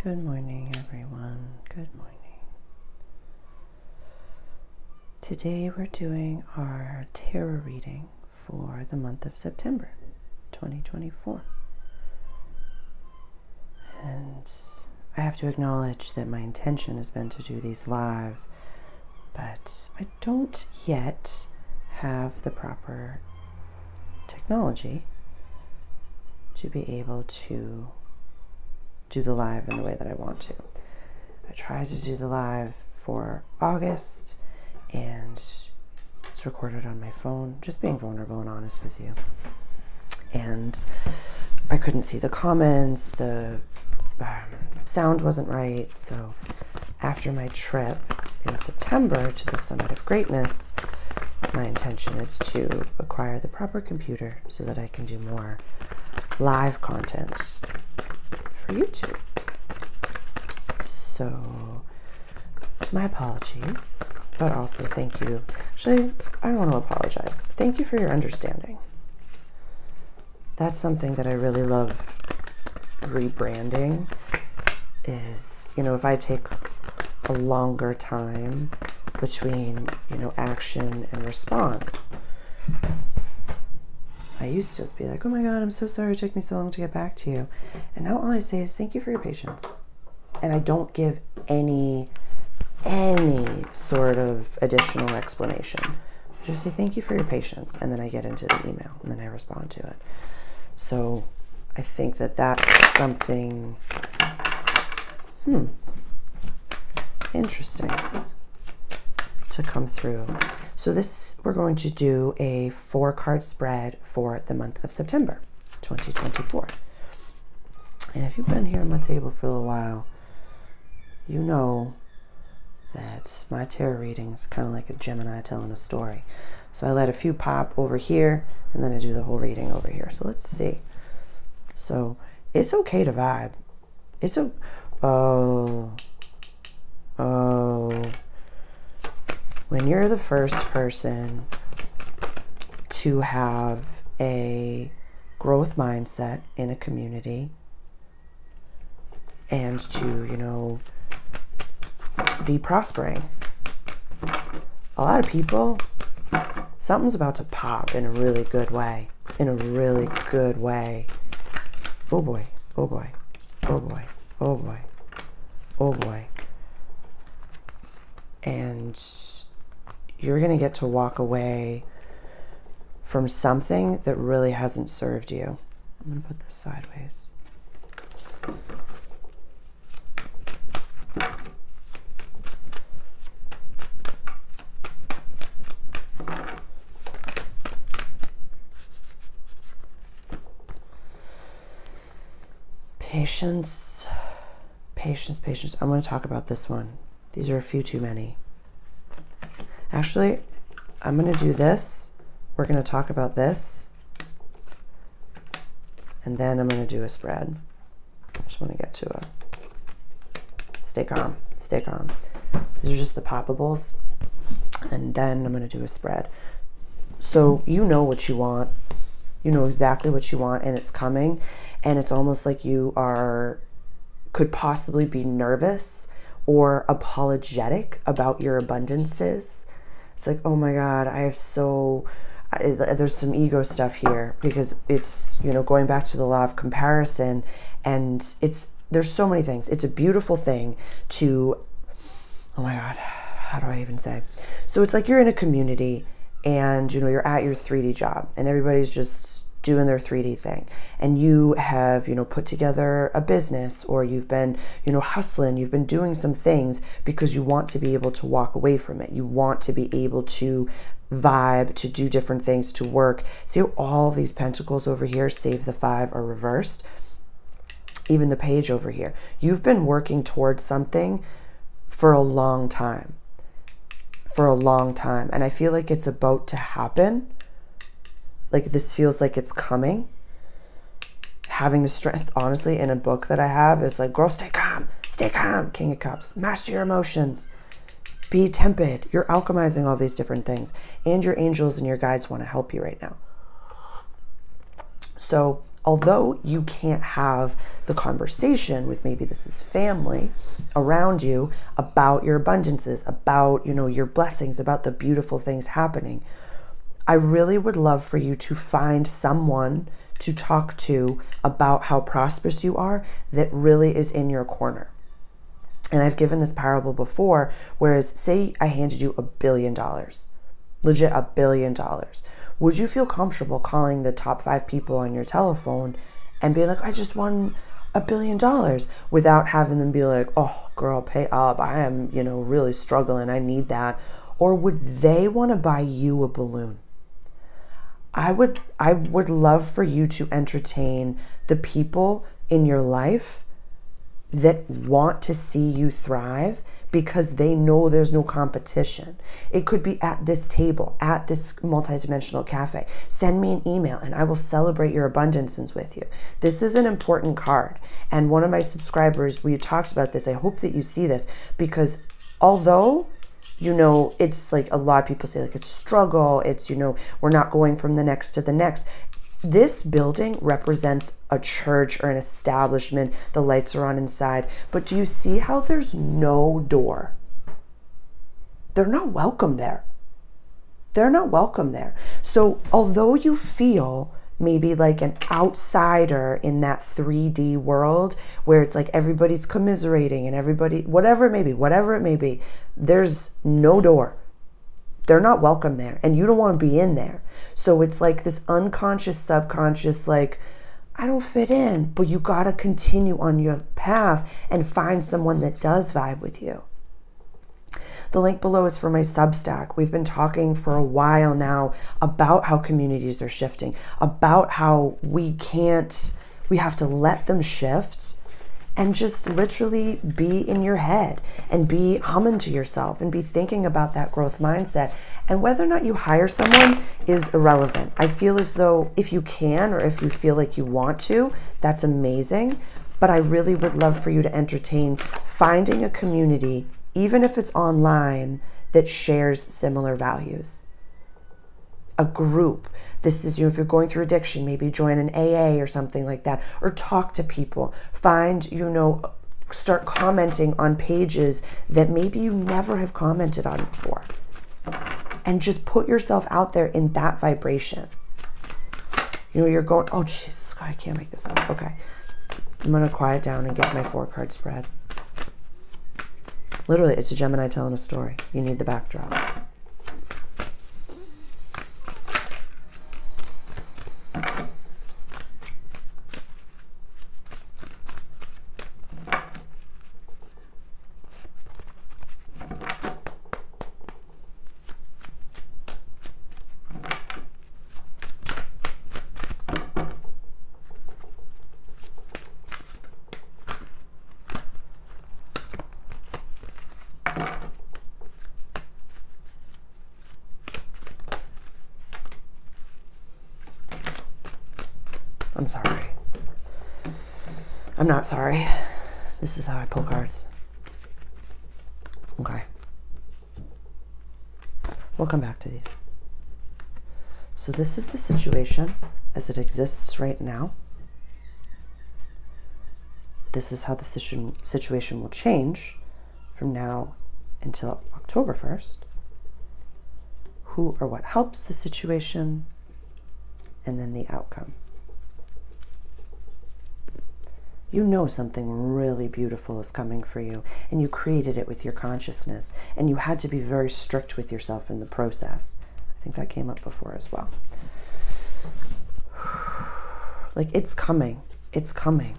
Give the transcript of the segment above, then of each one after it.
Good morning, everyone. Good morning. Today we're doing our tarot reading for the month of September 2024. And I have to acknowledge that my intention has been to do these live, but I don't yet have the proper technology to be able to do the live in the way that I want to. I tried to do the live for August and it's recorded on my phone, just being vulnerable and honest with you. And I couldn't see the comments, the sound wasn't right. So after my trip in September to the Summit of Greatness, my intention is to acquire the proper computer so that I can do more live content for YouTube. So my apologies, but also thank you. Actually, I don't want to apologize. Thank you for your understanding. That's something that I really love rebranding is, if I take a longer time between, action and response. I used to be like, oh my God, I'm so sorry it took me so long to get back to you. And now all I say is thank you for your patience. And I don't give any sort of additional explanation. I just say thank you for your patience. And then I get into the email and then I respond to it. So I think that that's something, interesting to come through. So we're going to do a 4-card spread for the month of September 2024. And if you've been here on my table for a little while, you know that my tarot reading is kind of like a Gemini telling a story. So I let a few pop over here and then I do the whole reading over here. So let's see. So it's okay to vibe. When you're the first person to have a growth mindset in a community and to, be prospering, a lot of people, something's about to pop in a really good way. Oh boy, oh boy, oh boy, oh boy, oh boy. And you're going to get to walk away from something that really hasn't served you. I'm going to put this sideways. Patience, patience, patience. I'm going to talk about this one. These are a few too many. Actually, I'm going to do this. We're going to talk about this. And then I'm going to do a spread. I just want to get to stay calm, stay calm. These are just the poppables. And then I'm going to do a spread. So you know what you want. You know exactly what you want and it's coming. And it's almost like you could possibly be nervous or apologetic about your abundances. It's like, oh my God, there's some ego stuff here because it's, going back to the law of comparison, and there's so many things. It's a beautiful thing to, oh my God, how do I even say? So it's like you're in a community and, you're at your 3D job and everybody's just doing their 3D thing, and you have, put together a business, or you've been, hustling, you've been doing some things because you want to be able to walk away from it. You want to be able to vibe, to do different things, to work. See how all these pentacles over here, save the 5, are reversed? Even the page over here. You've been working towards something for a long time. And I feel like it's about to happen. Like this feels like it's coming. Having the strength, honestly, in a book that I have is like, girl, stay calm, King of Cups, master your emotions, be tempered. You're alchemizing all these different things, and your angels and your guides want to help you right now. So although you can't have the conversation with, maybe this is family around you, about your abundances, about, you know, your blessings, about the beautiful things happening, I really would love for you to find someone to talk to about how prosperous you are that really is in your corner. And I've given this parable before, whereas say I handed you $1 billion, legit $1 billion. Would you feel comfortable calling the top 5 people on your telephone and be like, I just won $1 billion, without having them be like, oh girl, pay up, I am, you know, really struggling, I need that? Or would they want to buy you a balloon? I would love for you to entertain the people in your life that want to see you thrive, because they know there's no competition. It could be at this table, at this multidimensional cafe. Send me an email and I will celebrate your abundances with you. This is an important card. And one of my subscribers, we talked about this. I hope that you see this, because although, you know, it's like a lot of people say like it's struggle, it's, you know, we're not going from the next to the next. This building represents a church or an establishment. The lights are on inside. But do you see how there's no door? They're not welcome there. They're not welcome there. So although you feel maybe like an outsider in that 3D world where it's like everybody's commiserating and everybody, whatever it may be, there's no door. They're not welcome there, and you don't want to be in there. So it's like this unconscious, subconscious, like, I don't fit in, but you got to continue on your path and find someone that does vibe with you. The link below is for my Substack. We've been talking for a while now about how communities are shifting, about how we have to let them shift and just literally be in your head and be humming to yourself and be thinking about that growth mindset. And whether or not you hire someone is irrelevant. I feel as though if you can, or if you feel like you want to, that's amazing. But I really would love for you to entertain finding a community, even if it's online, that shares similar values. A group. This is, you know, if you're going through addiction, maybe join an AA or something like that, or talk to people. Find, you know, start commenting on pages that maybe you never have commented on before. And just put yourself out there in that vibration. You know, you're going, oh Jesus, I can't make this up. Okay. I'm going to quiet down and get my 4-card spread. Literally, it's a Gemini telling a story. You need the backdrop. I'm sorry. I'm not sorry. This is how I pull cards. Okay. We'll come back to these. So this is the situation as it exists right now. This is how the situation will change from now until October 1st. Who or what helps the situation, and then the outcome. You know something really beautiful is coming for you, and you created it with your consciousness, and you had to be very strict with yourself in the process. I think that came up before as well. Like, it's coming. It's coming.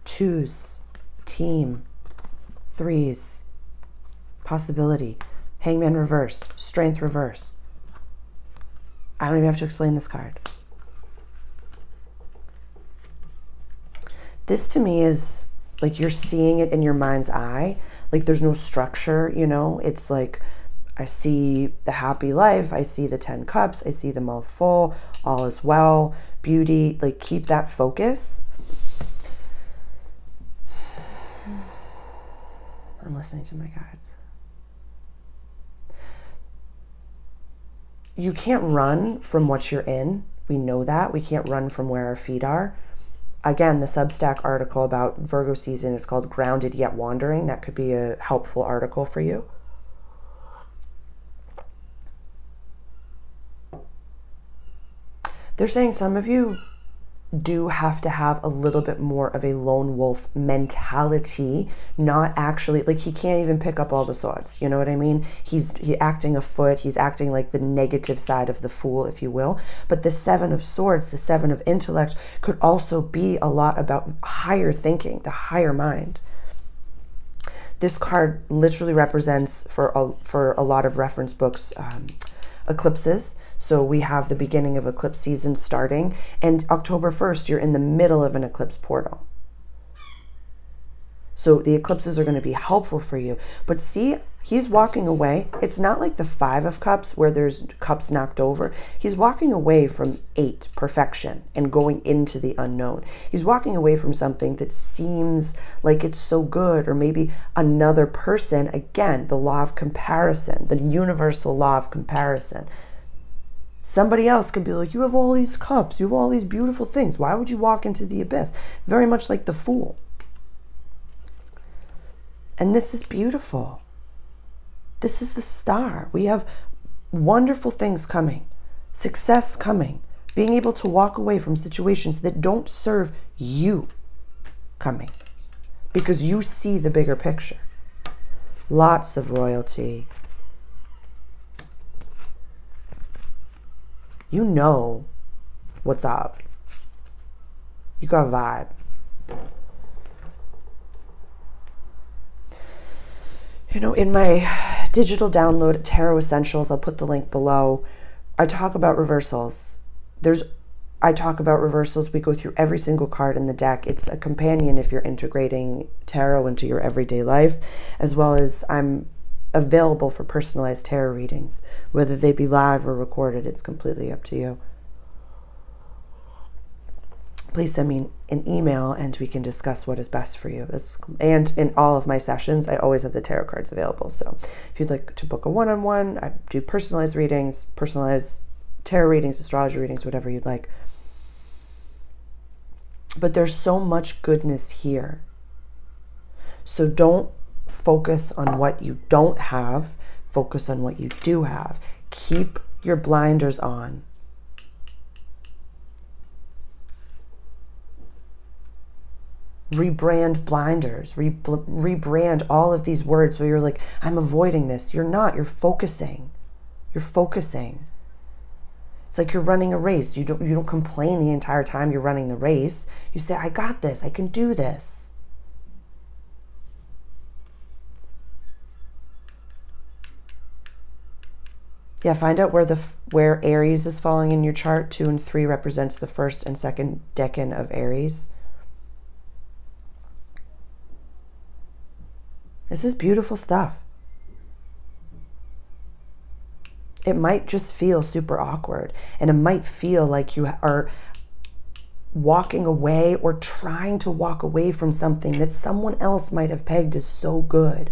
2s, team, 3s, possibility, hangman reversed, strength reversed. I don't even have to explain this card. This to me is like you're seeing it in your mind's eye. Like there's no structure, you know? It's like I see the happy life. I see the 10 cups. I see them all full. All is well. Beauty. Like keep that focus. I'm listening to my guides. You can't run from what you're in. We know that. We can't run from where our feet are. Again, the Substack article about Virgo season is called Grounded Yet Wandering. That could be a helpful article for you. They're saying some of you do have to have a little bit more of a lone wolf mentality, not actually, like he can't even pick up all the swords. You know what I mean? He's acting a foot. He's acting like the negative side of the fool, if you will. But the Seven of Swords, the Seven of Intellect, could also be a lot about higher thinking, the higher mind. This card literally represents, for a lot of reference books, eclipses. So we have the beginning of eclipse season starting, and October 1st, you're in the middle of an eclipse portal. So the eclipses are going to be helpful for you. But see, he's walking away. It's not like the Five of Cups where there's cups knocked over. He's walking away from 8, perfection, and going into the unknown. He's walking away from something that seems like it's so good, or maybe another person. Again, the law of comparison, the universal law of comparison. Somebody else could be like, you have all these cups, you have all these beautiful things. Why would you walk into the abyss? Very much like the Fool. And this is beautiful. This is the Star. We have wonderful things coming, success coming, being able to walk away from situations that don't serve you coming, because you see the bigger picture. Lots of royalty. You know what's up. You got a vibe. You know, in my digital download, Tarot Essentials, I'll put the link below, I talk about reversals. I talk about reversals. We go through every single card in the deck. It's a companion if you're integrating tarot into your everyday life, as well as I'm available for personalized tarot readings, whether they be live or recorded. It's completely up to you. Please send me an email and we can discuss what is best for you. And in all of my sessions, I always have the tarot cards available. So if you'd like to book a one-on-one, I do personalized readings, personalized tarot readings, astrology readings, whatever you'd like. But there's so much goodness here. So don't focus on what you don't have. Focus on what you do have. Keep your blinders on. Rebrand blinders. Rebrand all of these words where you're like, I'm avoiding this. You're not. You're focusing. You're focusing. It's like you're running a race. You don't complain the entire time you're running the race. You say, I got this. I can do this. Yeah, find out where Aries is falling in your chart. 2 and 3 represents the first and second decan of Aries. This is beautiful stuff. It might just feel super awkward, and it might feel like you are walking away or trying to walk away from something that someone else might have pegged as so good.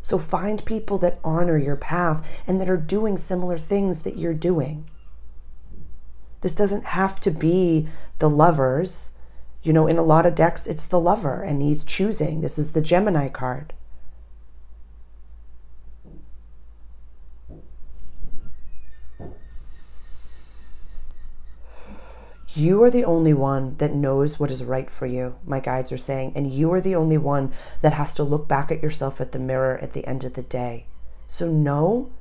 So find people that honor your path and that are doing similar things that you're doing. This doesn't have to be the Lovers. You know, in a lot of decks, it's the Lover and he's choosing. This is the Gemini card. You are the only one that knows what is right for you, my guides are saying, and you are the only one that has to look back at yourself at the mirror at the end of the day. So know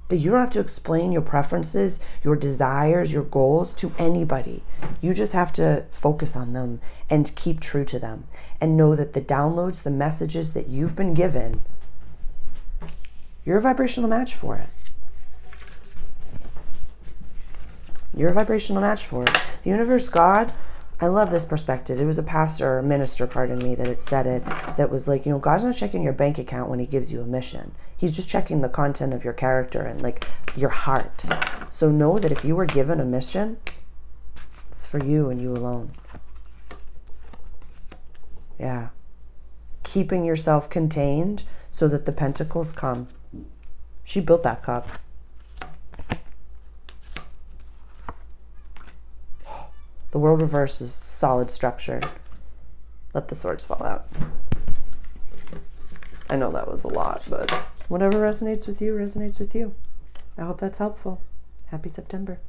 that you don't have to explain your preferences, your desires, your goals to anybody. You just have to focus on them and keep true to them, and know that the downloads, the messages that you've been given, you're a vibrational match for it. You're a vibrational match for it. The universe, God, I love this perspective. It was a pastor or a minister, pardon me, that had said it, that was like, you know, God's not checking your bank account when he gives you a mission. He's just checking the content of your character and like your heart. So know that if you were given a mission, it's for you and you alone. Yeah. Keeping yourself contained so that the pentacles come. She built that cup. The world reverse is solid structure. Let the swords fall out. I know that was a lot, but whatever resonates with you, resonates with you. I hope that's helpful. Happy September.